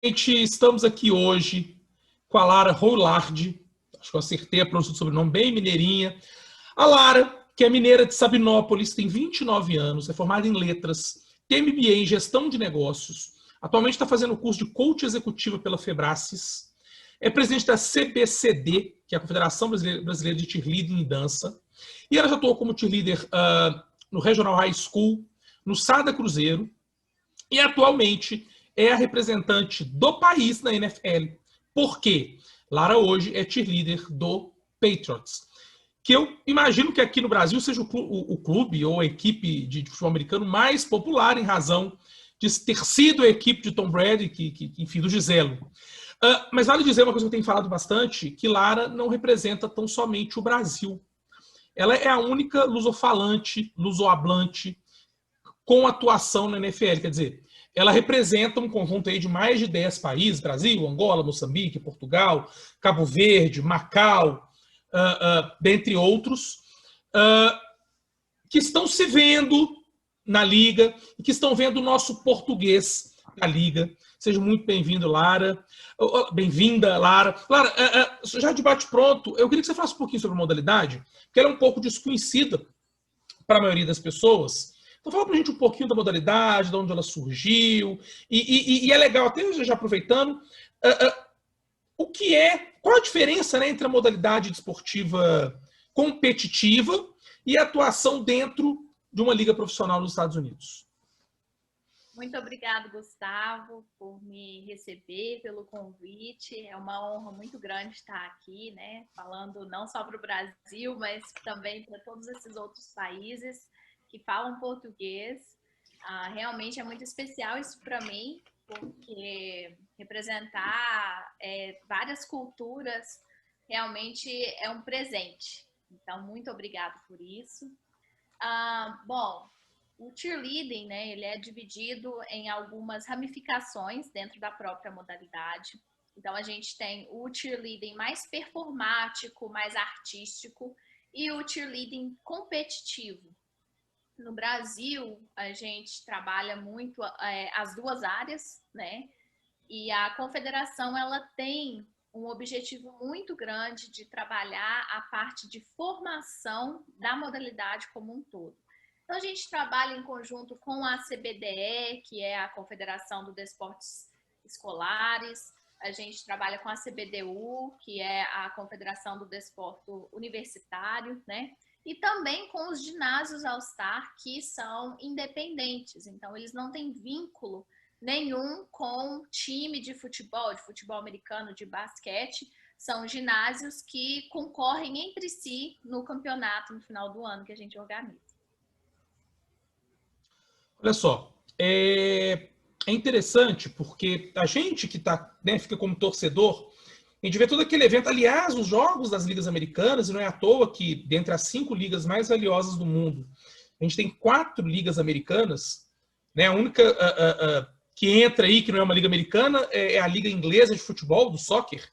Gente, estamos aqui hoje com a Lara Roulard, acho que eu acertei a pronúncia do sobrenome, bem mineirinha. A Lara, que é mineira de Sabinópolis, tem 29 anos, é formada em letras, tem MBA em gestão de negócios, atualmente está fazendo o curso de coach executiva pela Febracis, é presidente da CBCD, que é a Confederação Brasileira de Cheerleading e Dança, e ela já atuou como cheerleader no Regional High School, no Sada Cruzeiro, e atualmente é a representante do país na NFL. Por quê? Lara hoje é cheerleader do Patriots, que eu imagino que aqui no Brasil seja o clube ou a equipe de futebol americano mais popular em razão de ter sido a equipe de Tom Brady, enfim, do Giselo. Mas vale dizer uma coisa que eu tenho falado bastante, que Lara não representa tão somente o Brasil. Ela é a única lusofalante, lusohablante com atuação na NFL, quer dizer, ela representa um conjunto aí de mais de 10 países, Brasil, Angola, Moçambique, Portugal, Cabo Verde, Macau, dentre outros, que estão se vendo na Liga e que estão vendo o nosso português na Liga. Seja muito bem-vindo, Lara. Bem-vinda, Lara. Lara, já de bate-pronto, eu queria que você falasse um pouquinho sobre a modalidade, porque ela é um pouco desconhecida para a maioria das pessoas. Então fala pra gente um pouquinho da modalidade, de onde ela surgiu, e é legal, até já aproveitando, qual a diferença, né, entre a modalidade desportiva competitiva e a atuação dentro de uma liga profissional nos Estados Unidos? Muito obrigado, Gustavo, por me receber, pelo convite. É uma honra muito grande estar aqui, né? Falando não só para o Brasil, mas também para todos esses outros países que falam português. Realmente é muito especial isso para mim, porque representar várias culturas realmente é um presente. Então, muito obrigado por isso. Bom, o cheerleading, né, ele é dividido em algumas ramificações dentro da própria modalidade. Então, a gente tem o cheerleading mais performático, mais artístico, e o cheerleading competitivo. No Brasil, a gente trabalha muito as duas áreas, né? E a confederação, ela tem um objetivo muito grande de trabalhar a parte de formação da modalidade como um todo. Então, a gente trabalha em conjunto com a CBDE, que é a Confederação dos Desportos Escolares, a gente trabalha com a CBDU, que é a Confederação do Desporto Universitário, né? E também com os ginásios All-Star, que são independentes, então eles não têm vínculo nenhum com time de futebol americano, de basquete. São ginásios que concorrem entre si no campeonato no final do ano que a gente organiza. Olha só, é interessante porque a gente que tá, né, fica como torcedor, a gente vê todo aquele evento. Aliás, os jogos das ligas americanas, e não é à toa que, dentre as 5 ligas mais valiosas do mundo, a gente tem 4 ligas americanas, né? A única que entra aí, que não é uma liga americana, é a liga inglesa de futebol, do soccer.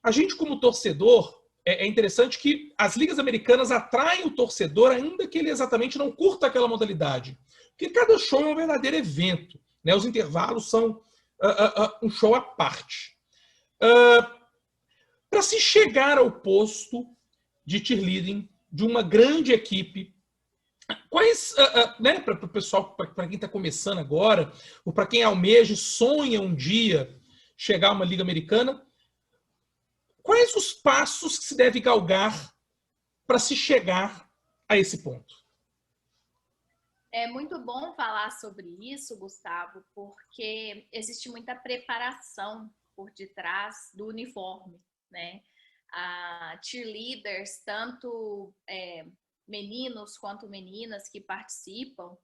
A gente, como torcedor, é interessante que as ligas americanas atraem o torcedor, ainda que ele exatamente não curta aquela modalidade. Porque cada show é um verdadeiro evento, né? Os intervalos são um show à parte. Para se chegar ao posto de cheerleading de uma grande equipe, quais, né, para o pessoal, para quem está começando agora, ou para quem almeja e sonha um dia chegar a uma liga americana, quais os passos que se deve galgar para se chegar a esse ponto? É muito bom falar sobre isso, Gustavo, porque existe muita preparação por detrás do uniforme, né? Cheerleaders, tanto meninos quanto meninas que participam,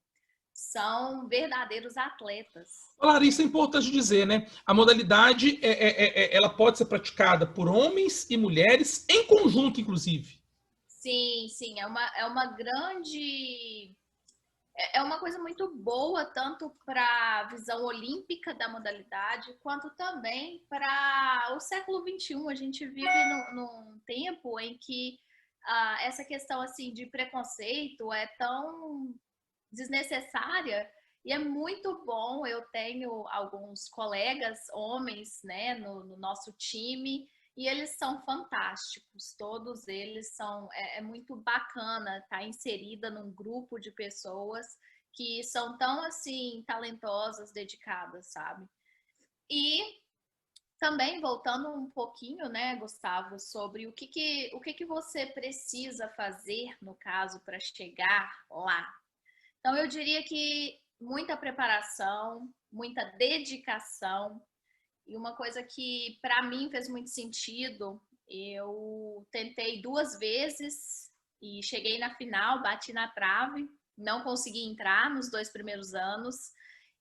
são verdadeiros atletas. Larissa, é importante dizer, né? A modalidade ela pode ser praticada por homens e mulheres em conjunto, inclusive. Sim, sim, é uma grande. É uma coisa muito boa, tanto para a visão olímpica da modalidade, quanto também para o século XXI. A gente vive num tempo em que essa questão assim de preconceito é tão desnecessária E é muito bom, eu tenho alguns colegas homens, né, no nosso time, e eles são fantásticos, todos eles são, é muito bacana estar inserida num grupo de pessoas que são tão, assim, talentosas, dedicadas, sabe? E também voltando um pouquinho, né, Gustavo, sobre o que você precisa fazer, no caso, para chegar lá. Então, eu diria que muita preparação, muita dedicação, e uma coisa que para mim fez muito sentido, eu tentei 2 vezes e cheguei na final, bati na trave, não consegui entrar nos 2 primeiros anos.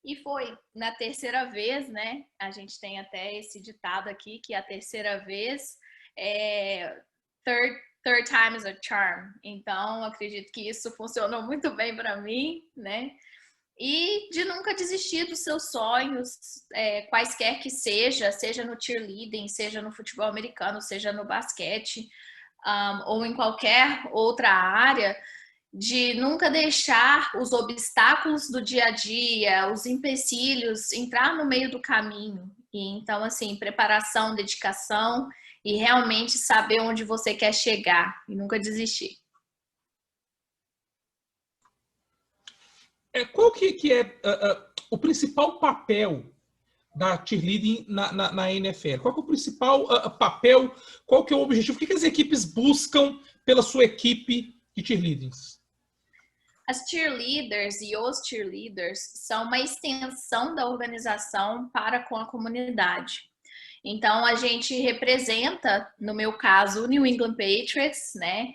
E foi na terceira vez, né? A gente tem até esse ditado aqui, que a terceira vez é third time is a charm. Então, acredito que isso funcionou muito bem para mim, né? E de nunca desistir dos seus sonhos, quaisquer que seja no cheerleading, seja no futebol americano, seja no basquete, ou em qualquer outra área, de nunca deixar os obstáculos do dia a dia, os empecilhos, entrar no meio do caminho. E então, assim, preparação, dedicação e realmente saber onde você quer chegar e nunca desistir. Qual que é o principal papel da cheerleading na NFL? Qual que é o principal papel? Qual que é o objetivo? O que as equipes buscam pela sua equipe de cheerleadings? As cheerleaders e os cheerleaders são uma extensão da organização para com a comunidade. Então, a gente representa, no meu caso, o New England Patriots, né?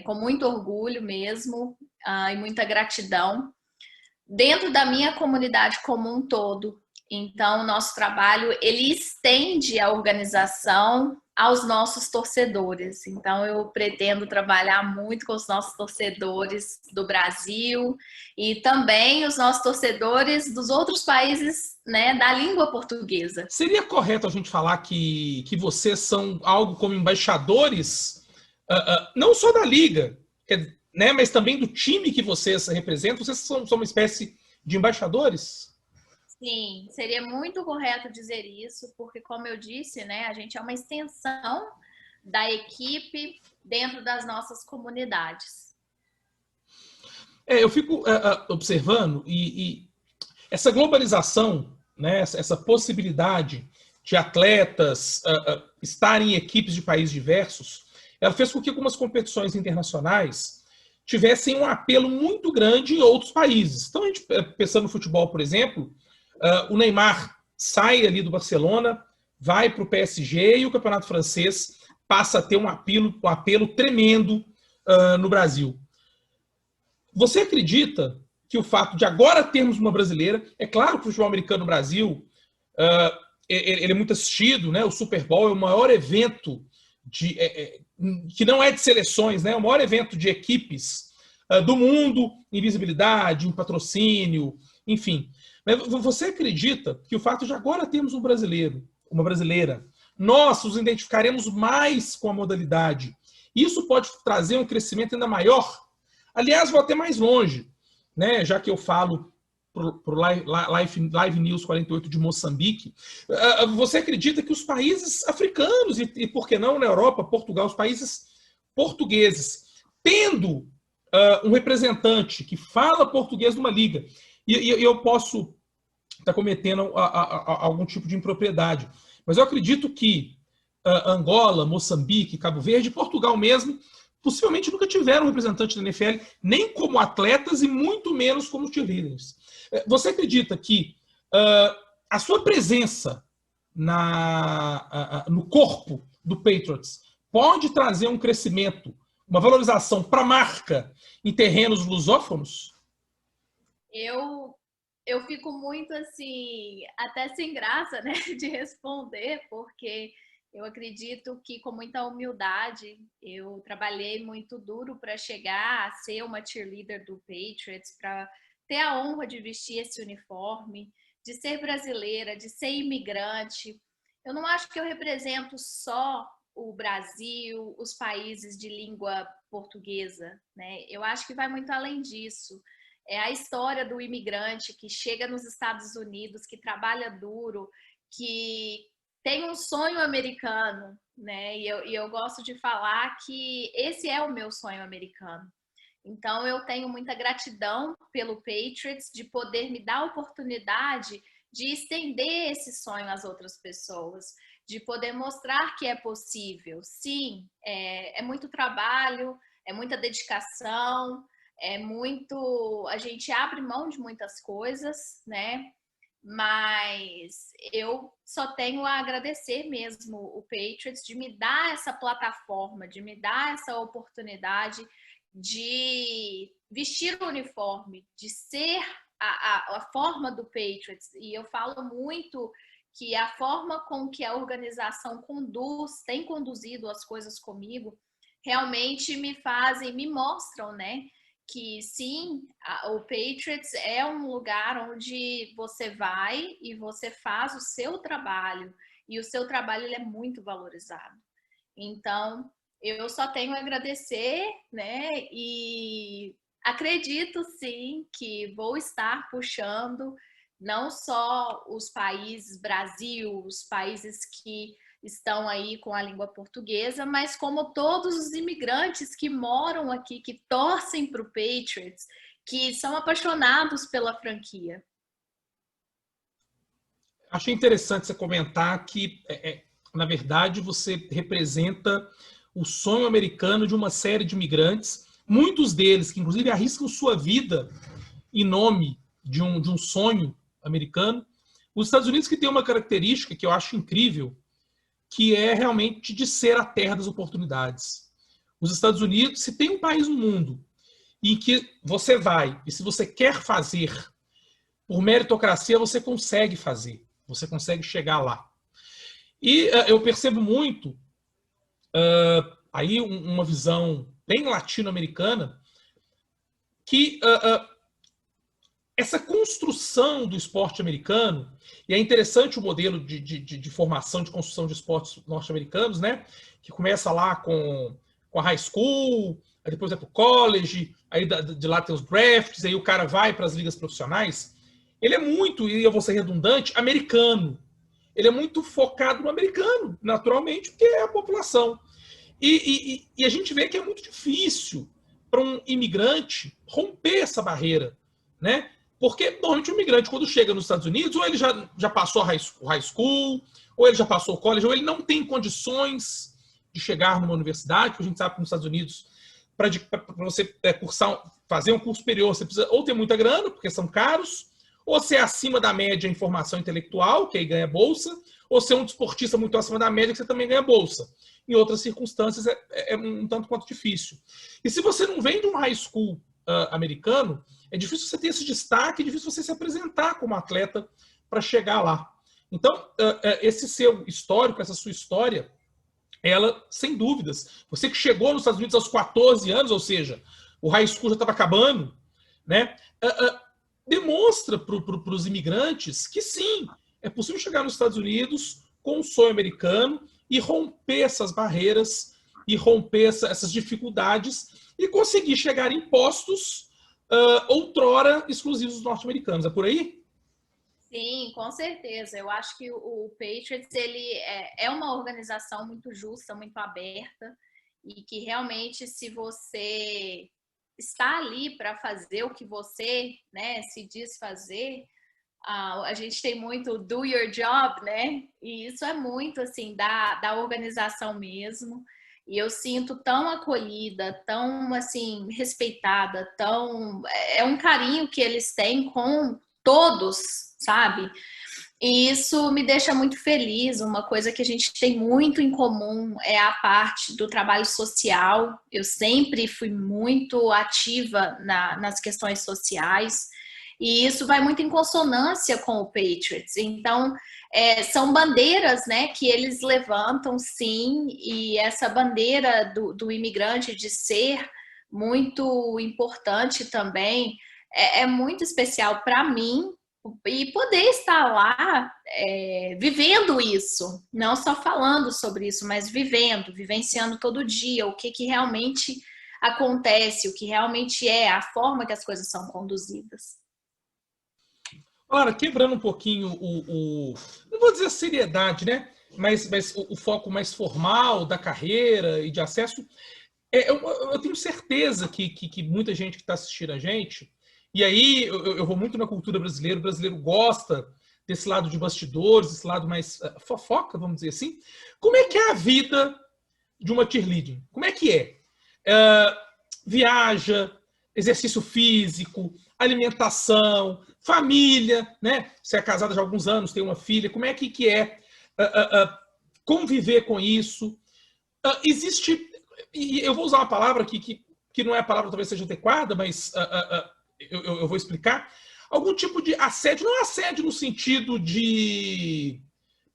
Com muito orgulho mesmo, e muita gratidão, dentro da minha comunidade como um todo. Então, o nosso trabalho, ele estende a organização aos nossos torcedores. Então, eu pretendo trabalhar muito com os nossos torcedores do Brasil e também os nossos torcedores dos outros países, né, da língua portuguesa. Seria correto a gente falar que vocês são algo como embaixadores, não só da liga, né, mas também do time que vocês representam? Vocês são uma espécie de embaixadores? Sim, seria muito correto dizer isso, porque, como eu disse, né, a gente é uma extensão da equipe dentro das nossas comunidades. Eu fico observando e essa globalização, né, essa possibilidade de atletas estarem em equipes de países diversos, ela fez com que algumas competições internacionais tivessem um apelo muito grande em outros países. Então, a gente, pensando no futebol, por exemplo, o Neymar sai ali do Barcelona, vai para o PSG e o campeonato francês passa a ter um apelo tremendo no Brasil. Você acredita que o fato de agora termos uma brasileira, é claro que o futebol americano no Brasil ele é muito assistido, né? O Super Bowl é o maior evento que não é de seleções, né? É o maior evento de equipes do mundo em visibilidade, em patrocínio, enfim. Mas você acredita que o fato de agora termos um brasileiro, uma brasileira, nós nos identificaremos mais com a modalidade? Isso pode trazer um crescimento ainda maior? Aliás, vou até mais longe, né? Já que eu falo para o Live News 48 de Moçambique, você acredita que os países africanos, e por que não na Europa, Portugal, os países portugueses, tendo um representante que fala português numa liga, e eu posso estar cometendo algum tipo de impropriedade, mas eu acredito que Angola, Moçambique, Cabo Verde, Portugal mesmo, possivelmente nunca tiveram um representante da NFL, nem como atletas e muito menos como cheerleaders. Você acredita que a sua presença no corpo do Patriots pode trazer um crescimento, uma valorização para a marca em terrenos lusófonos? Eu fico muito assim, até sem graça, né, de responder, porque eu acredito que com muita humildade eu trabalhei muito duro para chegar a ser uma cheerleader do Patriots, para ter a honra de vestir esse uniforme, de ser brasileira, de ser imigrante. Eu não acho que eu represento só o Brasil, os países de língua portuguesa, né? Eu acho que vai muito além disso. É a história do imigrante que chega nos Estados Unidos, que trabalha duro, que tem um sonho americano, né? E eu gosto de falar que esse é o meu sonho americano. Então, eu tenho muita gratidão pelo Patriots de poder me dar a oportunidade de estender esse sonho às outras pessoas, de poder mostrar que é possível. Sim, é muito trabalho, é muita dedicação, é muito... A gente abre mão de muitas coisas, né? Mas eu só tenho a agradecer mesmo o Patriots de me dar essa plataforma, de me dar essa oportunidade de vestir o uniforme, de ser a forma do Patriots. E eu falo muito que a forma com que a organização tem conduzido as coisas comigo, realmente me mostram, né? Que sim, o Patriots é um lugar onde você vai e você faz o seu trabalho, e o seu trabalho ele é muito valorizado. Então, eu só tenho a agradecer, né? E acredito sim que vou estar puxando não só os países Brasil, os países que estão aí com a língua portuguesa, mas como todos os imigrantes que moram aqui, que torcem para o Patriots, que são apaixonados pela franquia. Achei interessante você comentar que, na verdade, você representa o sonho americano de uma série de imigrantes, muitos deles que, inclusive, arriscam sua vida em nome de um sonho americano. Os Estados Unidos que tem uma característica que eu acho incrível, que é realmente de ser a terra das oportunidades. Os Estados Unidos, se tem um país no mundo em que você vai, e se você quer fazer, por meritocracia, você consegue fazer. Você consegue chegar lá. E eu percebo muito aí uma visão bem latino-americana que essa construção do esporte americano, e é interessante o modelo de formação, de construção de esportes norte-americanos, né? Que começa lá com a high school, aí depois vai para o college, aí de lá tem os drafts, aí o cara vai para as ligas profissionais. Ele é muito, e eu vou ser redundante, americano. Ele é muito focado no americano, naturalmente, porque é a população. E a gente vê que é muito difícil para um imigrante romper essa barreira, né? Porque, normalmente, o imigrante, quando chega nos Estados Unidos, ou ele já passou a high school, ou ele já passou o college, ou ele não tem condições de chegar numa universidade, porque a gente sabe que nos Estados Unidos, para você fazer um curso superior, você precisa ou ter muita grana, porque são caros, ou ser acima da média em formação intelectual, que aí ganha bolsa, ou ser um desportista muito acima da média, que você também ganha bolsa. Em outras circunstâncias, é um tanto quanto difícil. E se você não vem de um high school americano, é difícil você ter esse destaque, é difícil você se apresentar como atleta para chegar lá. Então, esse seu histórico, essa sua história, ela, sem dúvidas, você que chegou nos Estados Unidos aos 14 anos, ou seja, o high school já estava acabando, né? Demonstra para os imigrantes que sim, é possível chegar nos Estados Unidos com um sonho americano e romper essas barreiras e romper essas dificuldades e conseguir chegar em postos outrora exclusivos dos norte-americanos. É por aí? Sim, com certeza. Eu acho que o Patriots ele é uma organização muito justa, muito aberta, e que realmente, se você está ali para fazer o que você, né, se diz fazer, a gente tem muito do your job, né? E isso é muito assim da organização mesmo. E eu sinto tão acolhida, tão assim respeitada, é um carinho que eles têm com todos, sabe? E isso me deixa muito feliz. Uma coisa que a gente tem muito em comum é a parte do trabalho social. Eu sempre fui muito ativa nas questões sociais. E isso vai muito em consonância com o Patriots. Então, são bandeiras, né, que eles levantam, sim. E essa bandeira do imigrante de ser muito importante também é muito especial para mim, e poder estar lá vivendo isso, não só falando sobre isso, mas vivenciando todo dia o que realmente acontece, o que realmente é a forma que as coisas são conduzidas. Lara, quebrando um pouquinho não vou dizer a seriedade, né? Mas o foco mais formal da carreira e de acesso, eu tenho certeza que muita gente que está assistindo a gente, e aí eu vou muito na cultura brasileira, o brasileiro gosta desse lado de bastidores, esse lado mais fofoca, vamos dizer assim. Como é que é a vida de uma cheerleading? Como é que é? Viaja, exercício físico, alimentação, família, né? Você é casada já há alguns anos, tem uma filha, como é que é conviver com isso? Existe, e eu vou usar uma palavra que não é a palavra, talvez seja adequada, mas eu vou explicar. Algum tipo de assédio, não é assédio no sentido de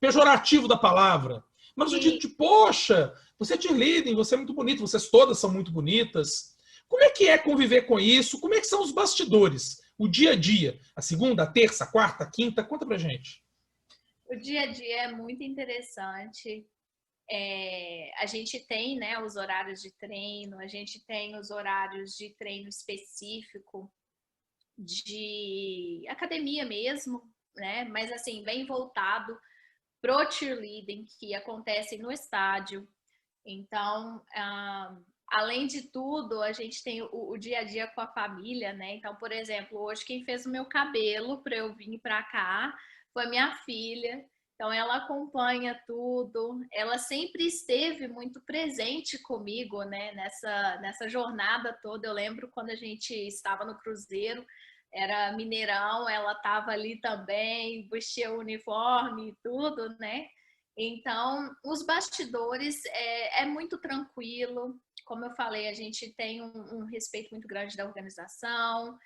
pejorativo da palavra, mas no sentido de, poxa, você é cheerleading, você é muito bonito, vocês todas são muito bonitas. Como é conviver com isso? Como é que são os bastidores? O dia a dia? A segunda, a terça, a quarta, a quinta? Conta pra gente. O dia a dia é muito interessante. A gente tem, né, os horários de treino, a gente tem os horários de treino específico de academia mesmo, né? Mas assim, bem voltado pro cheerleading, que acontece no estádio. Então, além de tudo, a gente tem o dia a dia com a família, né? Então, por exemplo, hoje quem fez o meu cabelo para eu vir para cá foi minha filha. Então, ela acompanha tudo. Ela sempre esteve muito presente comigo, né? Nessa jornada toda. Eu lembro quando a gente estava no cruzeiro, era Mineirão, ela estava ali também, vestia o uniforme e tudo, né? Então, os bastidores é muito tranquilo. Como eu falei, a gente tem um respeito muito grande da organização.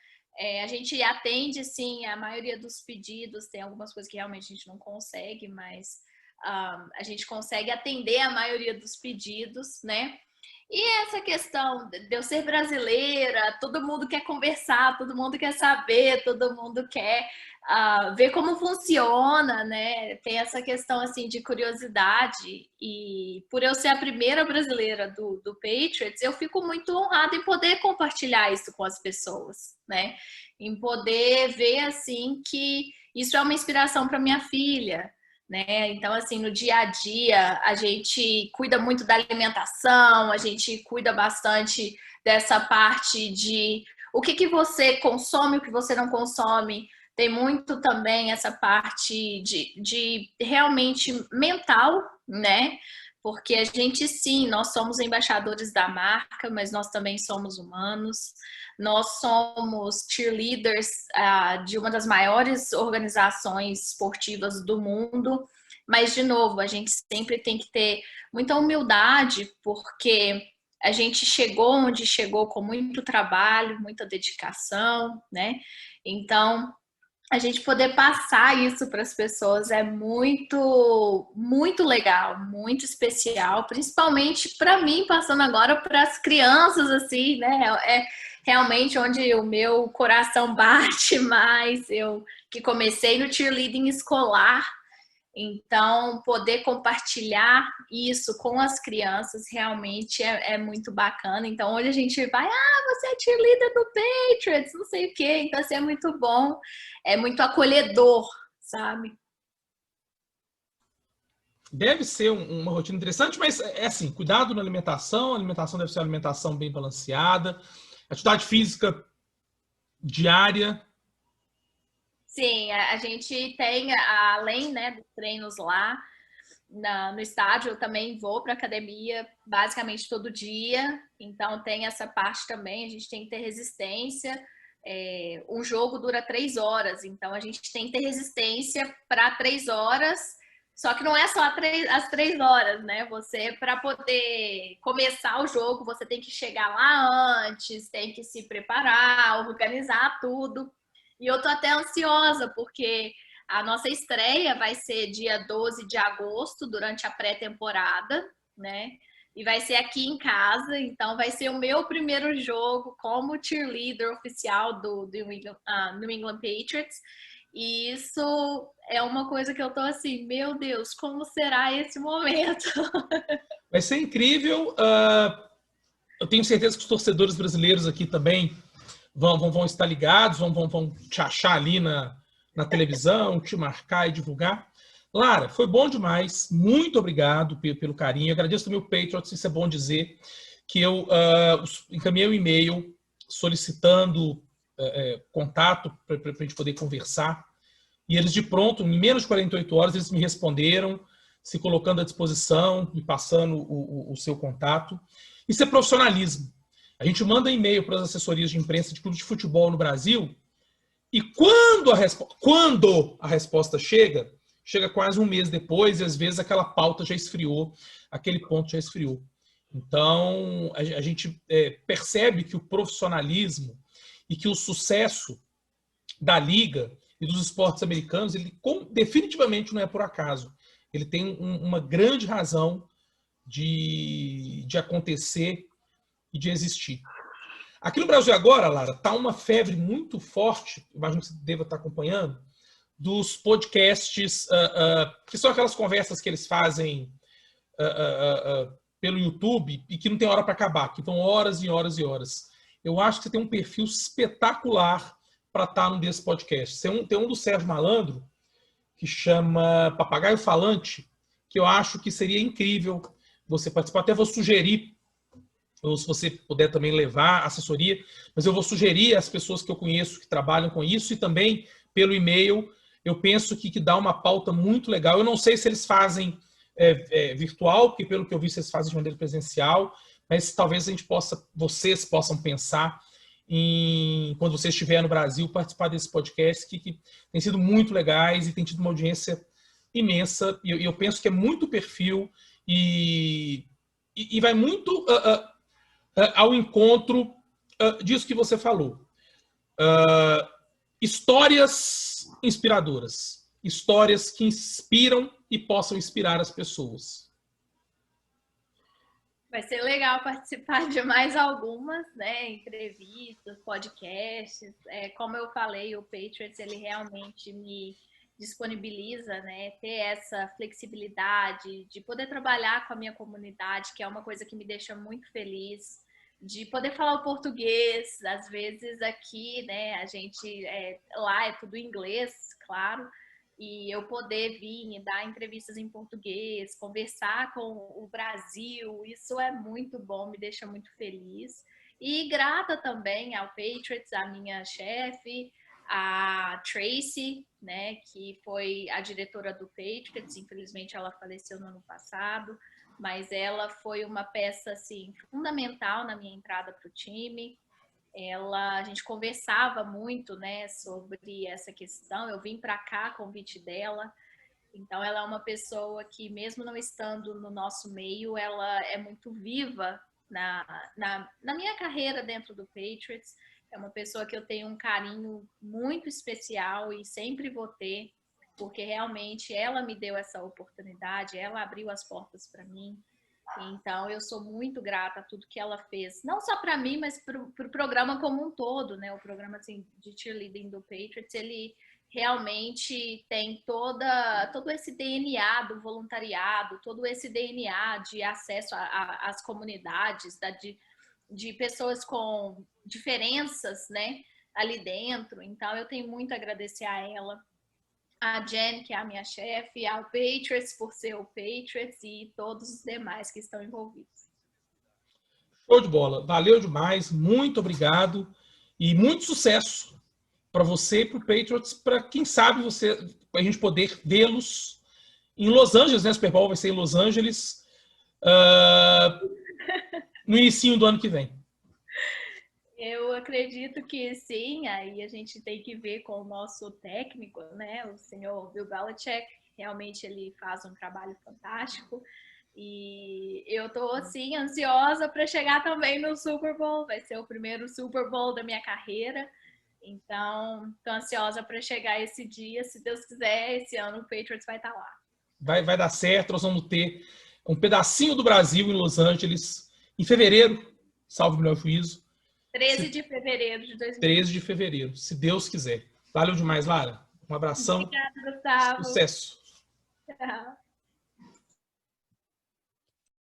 A gente atende, sim, a maioria dos pedidos. Tem algumas coisas que realmente a gente não consegue, mas a gente consegue atender a maioria dos pedidos, né? E essa questão de eu ser brasileira, todo mundo quer conversar, todo mundo quer saber, todo mundo quer ver como funciona, né? Tem essa questão assim de curiosidade, e por eu ser a primeira brasileira do Patriots, eu fico muito honrada em poder compartilhar isso com as pessoas, né? Em poder ver assim que isso é uma inspiração para minha filha, né? Então, assim, no dia a dia, a gente cuida muito da alimentação, a gente cuida bastante dessa parte de o que você consome, o que você não consome. Tem muito também essa parte de realmente mental, né? Porque a gente, sim, nós somos embaixadores da marca, mas nós também somos humanos. Nós somos cheerleaders de uma das maiores organizações esportivas do mundo, mas, de novo, a gente sempre tem que ter muita humildade, porque a gente chegou onde chegou com muito trabalho, muita dedicação, né? Então, a gente poder passar isso para as pessoas é muito, muito legal, muito especial, principalmente para mim, passando agora para as crianças, assim, né? É realmente onde o meu coração bate mais. Eu que comecei no cheerleading escolar, então poder compartilhar isso com as crianças realmente é muito bacana. Então hoje a gente vai, você é cheerleader do Patriots, não sei o quê. Então assim, é muito bom, é muito acolhedor, sabe? Deve ser uma rotina interessante, mas é assim, cuidado na alimentação, a alimentação deve ser uma alimentação bem balanceada, atividade física diária. Sim, a gente tem, além, né, dos treinos lá no estádio, eu também vou para academia basicamente todo dia, então tem essa parte também, a gente tem que ter resistência. Um jogo dura 3 horas, então a gente tem que ter resistência para 3 horas, só que não é só as 3 horas, né? Você, para poder começar o jogo, você tem que chegar lá antes, tem que se preparar, organizar tudo. E eu tô até ansiosa, porque a nossa estreia vai ser dia 12 de agosto, durante a pré-temporada, né? E vai ser aqui em casa, então vai ser o meu primeiro jogo como cheerleader oficial do New England Patriots. E isso é uma coisa que eu tô assim, meu Deus, como será esse momento? Vai ser incrível. eu tenho certeza que os torcedores brasileiros aqui também vão estar ligados, vão te achar ali na televisão, te marcar e divulgar. Lara, foi bom demais. Muito obrigado pelo carinho. Eu agradeço também o Patriots, isso é bom dizer, que eu encaminhei um e-mail solicitando contato para a gente poder conversar. E eles, de pronto, em menos de 48 horas, eles me responderam, se colocando à disposição, me passando o seu contato. Isso é profissionalismo. A gente manda e-mail para as assessorias de imprensa de clubes de futebol no Brasil e quando a resposta chega quase um mês depois e às vezes aquela pauta já esfriou, aquele ponto já esfriou. Então, a gente percebe que o profissionalismo e que o sucesso da Liga e dos esportes americanos, ele definitivamente não é por acaso. Ele tem uma grande razão de acontecer e de existir. Aqui no Brasil agora, Lara, está uma febre muito forte, imagino que você deva estar acompanhando, dos podcasts, que são aquelas conversas que eles fazem pelo YouTube e que não tem hora para acabar, que vão horas e horas e horas. Eu acho que você tem um perfil espetacular para estar num desses podcasts. Tem um do Sérgio Malandro, que chama Papagaio Falante, que eu acho que seria incrível você participar. Até vou sugerir, ou se você puder também levar a assessoria, mas eu vou sugerir às pessoas que eu conheço que trabalham com isso e também pelo e-mail. Eu penso que dá uma pauta muito legal. Eu não sei se eles fazem virtual, porque pelo que eu vi, vocês fazem de maneira presencial, mas talvez vocês possam pensar em, quando você estiver no Brasil, participar desse podcast, que tem sido muito legais e tem tido uma audiência imensa. E eu penso que é muito perfil e vai muito ao encontro disso que você falou. Histórias inspiradoras. Histórias que inspiram e possam inspirar as pessoas. Vai ser legal participar de mais algumas, né? Entrevistas, podcasts. Como eu falei, o Patriots, ele realmente me disponibiliza, né? Ter essa flexibilidade de poder trabalhar com a minha comunidade, que é uma coisa que me deixa muito feliz, de poder falar o português. Às vezes aqui, né? A gente lá é tudo inglês, claro. E eu poder vir e dar entrevistas em português, conversar com o Brasil, isso é muito bom, me deixa muito feliz. E grata também ao Patriots, a minha chefe, a Tracy, né, que foi a diretora do Patriots, infelizmente ela faleceu no ano passado, mas ela foi uma peça assim, fundamental na minha entrada para o time. A gente conversava muito, né, sobre essa questão. Eu vim para cá a convite dela. Então, ela é uma pessoa que, mesmo não estando no nosso meio, ela é muito viva na minha carreira dentro do Patriots. É uma pessoa que eu tenho um carinho muito especial e sempre vou ter, porque realmente ela me deu essa oportunidade, ela abriu as portas para mim. Então, eu sou muito grata a tudo que ela fez. Não só para mim, mas para o programa como um todo, né? O programa assim, de cheerleading do Patriots, ele realmente tem todo esse DNA do voluntariado, todo esse DNA de acesso às comunidades, de pessoas com diferenças, né? Ali dentro. Então, eu tenho muito a agradecer a ela. A Jen, que é a minha chefe, ao Patriots por ser o Patriots e todos os demais que estão envolvidos. Show de bola. Valeu demais. Muito obrigado. E muito sucesso para você e para o Patriots, para quem sabe a gente poder vê-los em Los Angeles, né? O Super Bowl vai ser em Los Angeles no início do ano que vem. Eu acredito que sim, aí a gente tem que ver com o nosso técnico, né? O senhor Bill Belichick, realmente ele faz um trabalho fantástico. E eu tô, assim, ansiosa para chegar também no Super Bowl. Vai ser o primeiro Super Bowl da minha carreira. Então, tô ansiosa para chegar esse dia. Se Deus quiser, esse ano o Patriots vai estar lá. Vai dar certo. Nós vamos ter um pedacinho do Brasil em Los Angeles em fevereiro, salvo o melhor juízo. 13 de fevereiro de 2020. 13 de fevereiro, se Deus quiser. Valeu demais, Lara. Um abração. Obrigada, Gustavo. Sucesso. Tchau.